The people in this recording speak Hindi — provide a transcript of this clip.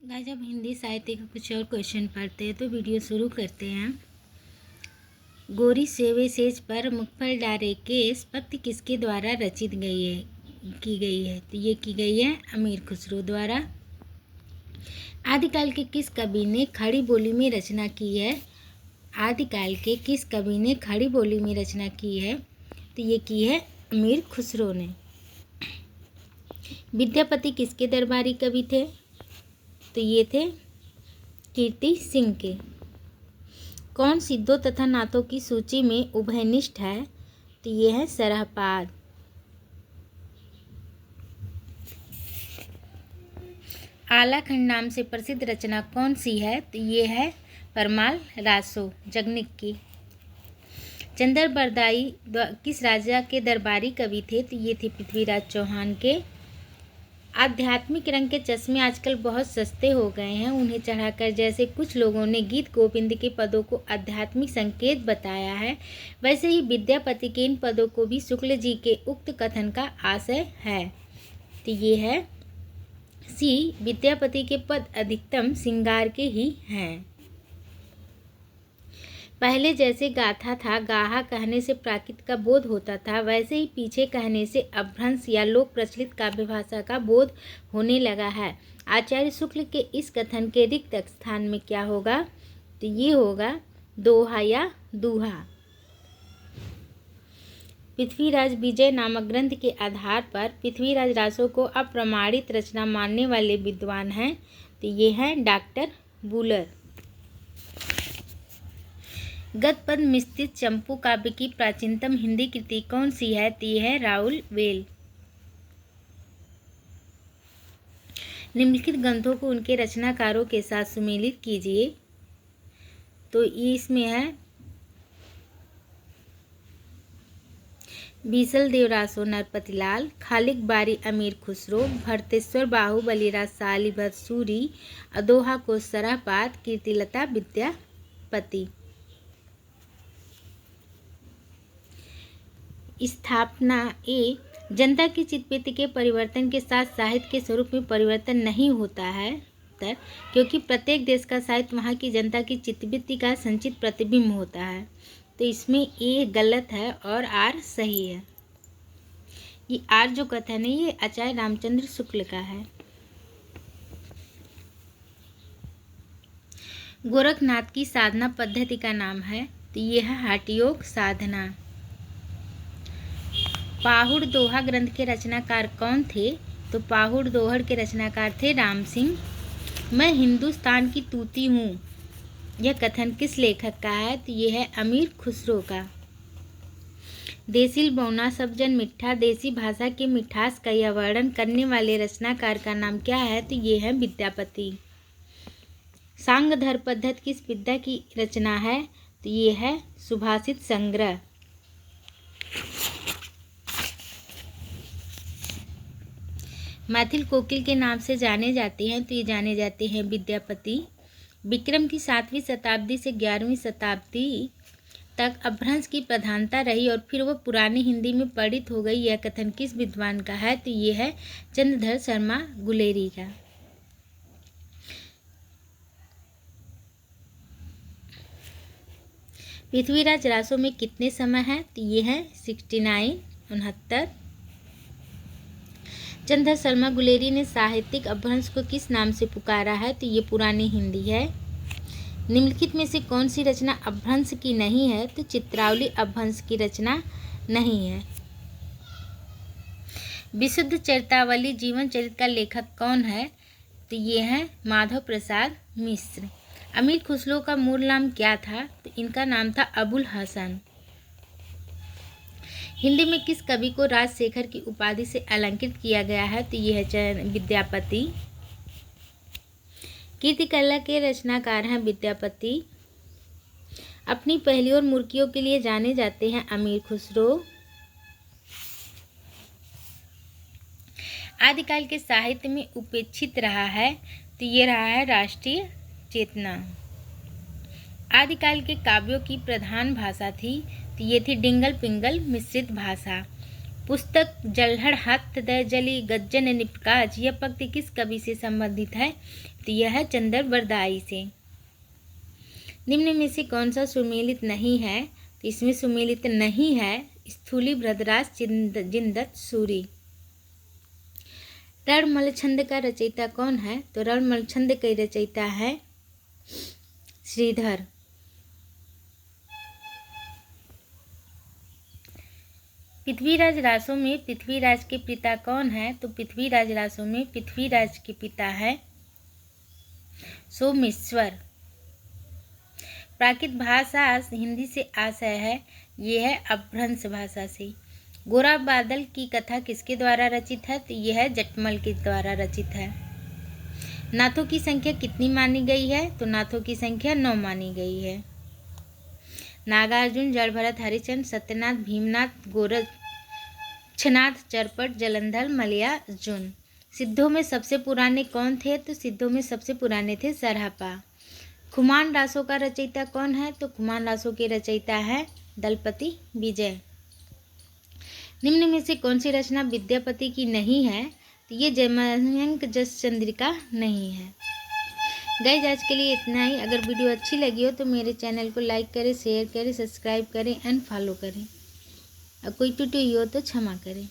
गाइस, अब हिंदी साहित्य का कुछ और क्वेश्चन पढ़ते हैं तो वीडियो शुरू करते हैं। गोरी सेवे सेज पर मुखफल डारे केस पत्ती किसके द्वारा रचित की गई है तो ये की गई है अमीर खुसरो द्वारा। आदिकाल के किस कवि ने खड़ी बोली में रचना की है? आदिकाल के किस कवि ने खड़ी बोली में रचना की है तो ये की है अमीर खुसरो ने। विद्यापति किसके दरबारी कवि थे तो ये थे कीर्ति सिंह के। कौन सिद्धों तथा नाथों की सूची में उभयनिष्ठ है तो ये है सरहपाद। आलाखंड नाम से प्रसिद्ध रचना कौन सी है तो ये है परमाल रासो जगनिक की। चंदर बरदाई किस राजा के दरबारी कवि थे तो ये थे पृथ्वीराज चौहान के। आध्यात्मिक रंग के चश्मे आजकल बहुत सस्ते हो गए हैं, उन्हें चढ़ाकर जैसे कुछ लोगों ने गीत गोविंद के पदों को आध्यात्मिक संकेत बताया है, वैसे ही विद्यापति के इन पदों को भी शुक्ल जी के उक्त कथन का आशय है। तो ये है सी, विद्यापति के पद अधिकतम श्रृंगार के ही हैं। पहले जैसे गाथा था, गाहा कहने से प्राकृत का बोध होता था, वैसे ही पीछे कहने से अपभ्रंश या लोक प्रचलित काव्य भाषा का बोध होने लगा है। आचार्य शुक्ल के इस कथन के रिक्त स्थान में क्या होगा तो ये होगा दोहा या दूहा। पृथ्वीराज विजय नामक ग्रंथ के आधार पर पृथ्वीराज रासो को अप्रमाणित रचना मानने वाले विद्वान हैं तो ये हैं डॉक्टर बुलर। गद्यपद मिश्रित चंपू काव्य की प्राचीनतम हिंदी कृति कौन सी है तो ये है राउल वेल। निम्नलिखित ग्रंथों को उनके रचनाकारों के साथ सुमेलित कीजिए तो इसमें है बीसल देव रासो नरपतिलाल, खालिक बारी अमीर खुसरो, भरतेश्वर बाहुबली राज साली भट सूरी, अदोहा को सरहपाद, कीर्तिलता विद्यापति। स्थापना ए, जनता की चित्तवृत्ति के परिवर्तन के साथ साहित्य के स्वरूप में परिवर्तन नहीं होता है क्योंकि प्रत्येक देश का साहित्य वहाँ की जनता की चित्तवृत्ति का संचित प्रतिबिंब होता है। तो इसमें ए गलत है और आर सही है। ये आर जो कथन है ये आचार्य रामचंद्र शुक्ल का है। गोरखनाथ की साधना पद्धति का नाम है तो ये है हठ योग साधना। पाहुड़ दोहा ग्रंथ के रचनाकार कौन थे तो पाहुड़ दोहड़ के रचनाकार थे राम सिंह। मैं हिंदुस्तान की तूती हूँ, यह कथन किस लेखक का है तो ये है अमीर खुसरो का। देसिल बौना सब जन मिठा, देसी भाषा की मिठास का यह वर्णन करने वाले रचनाकार का नाम क्या है तो ये है विद्यापति। सांगधर पद्धति किस विद्या की रचना है तो ये है सुभाषित संग्रह। मैथिल कोकिल के नाम से जाने जाते हैं तो ये जाने जाते हैं विद्यापति। विक्रम की 7वीं शताब्दी से 11वीं शताब्दी तक अपभ्रंश की प्रधानता रही और फिर वह पुरानी हिंदी में पठित हो गई, यह कथन किस विद्वान का है तो ये है चंद्रधर शर्मा गुलेरी का। पृथ्वीराज रासो में कितने समय है तो ये है 69 69। चंद्रधर शर्मा गुलेरी ने साहित्यिक अपभ्रंश को किस नाम से पुकारा है तो ये पुरानी हिंदी है। निम्नलिखित में से कौन सी रचना अपभ्रंश की नहीं है तो चित्रावली अपभ्रंश की रचना नहीं है। विशुद्ध चरितावली जीवन चरित्र का लेखक कौन है तो ये है माधव प्रसाद मिश्र। अमीर खुसरो का मूल नाम क्या था तो इनका नाम था अबुल हसन। हिंदी में किस कवि को राजशेखर की उपाधि से अलंकृत किया गया है तो यह है विद्यापति। कीर्तिकला के रचनाकार हैं विद्यापति। अपनी पहली और मुर्कियों के लिए जाने जाते हैं अमीर खुसरो। आदिकाल के साहित्य में उपेक्षित रहा है तो ये रहा है राष्ट्रीय चेतना। आदिकाल के काव्यों की प्रधान भाषा थी तो ये थी डिंगल पिंगल मिश्रित भाषा। पुस्तक जलहड़ हाथ दय जली गज्जन निपकाज, यह पंक्ति किस कवि से संबंधित है? तो यह है चंदर बरदाई से। निम्न में से कौन सा सुमेलित नहीं है? तो इसमें सुमेलित नहीं है स्थूली भृतराज जिनदत्त सूरी। रणमल छंद का रचयिता कौन है? तो रणमल छंद का रचयिता है श्रीधर। पृथ्वीराज रासो में पृथ्वीराज के पिता कौन है? तो पृथ्वीराज रासो में पृथ्वीराज के पिता है सोमेश्वर। प्राकृत भाषा हिंदी से आशय है, ये है अपभ्रंश भाषा से। गोरा बादल की कथा किसके द्वारा रचित है? तो यह है जटमल के द्वारा रचित है। नाथों की संख्या कितनी मानी गई है? तो नाथों की संख्या 9 मानी गई है। नागार्जुन, जड़भरत, हरिचंद, सत्यनाथ, भीमनाथ, गोरक्षनाथ, चरपट, जलंधर, मलयार्जुन। सिद्धों में सबसे पुराने कौन थे? तो सिद्धों में सबसे पुराने थे सरहपा। खुमान रासों का रचयिता कौन है? तो खुमान रासों के रचयिता है दलपति विजय। निम्न में से कौन सी रचना विद्यापति की नहीं है? तो ये जमयंक जस चंद्रिका नहीं है। गाइस आज के लिए इतना ही। अगर वीडियो अच्छी लगी हो तो मेरे चैनल को लाइक करें, शेयर करें, सब्सक्राइब करें एंड फॉलो करें। और कोई त्रुटि हुई हो तो क्षमा करें।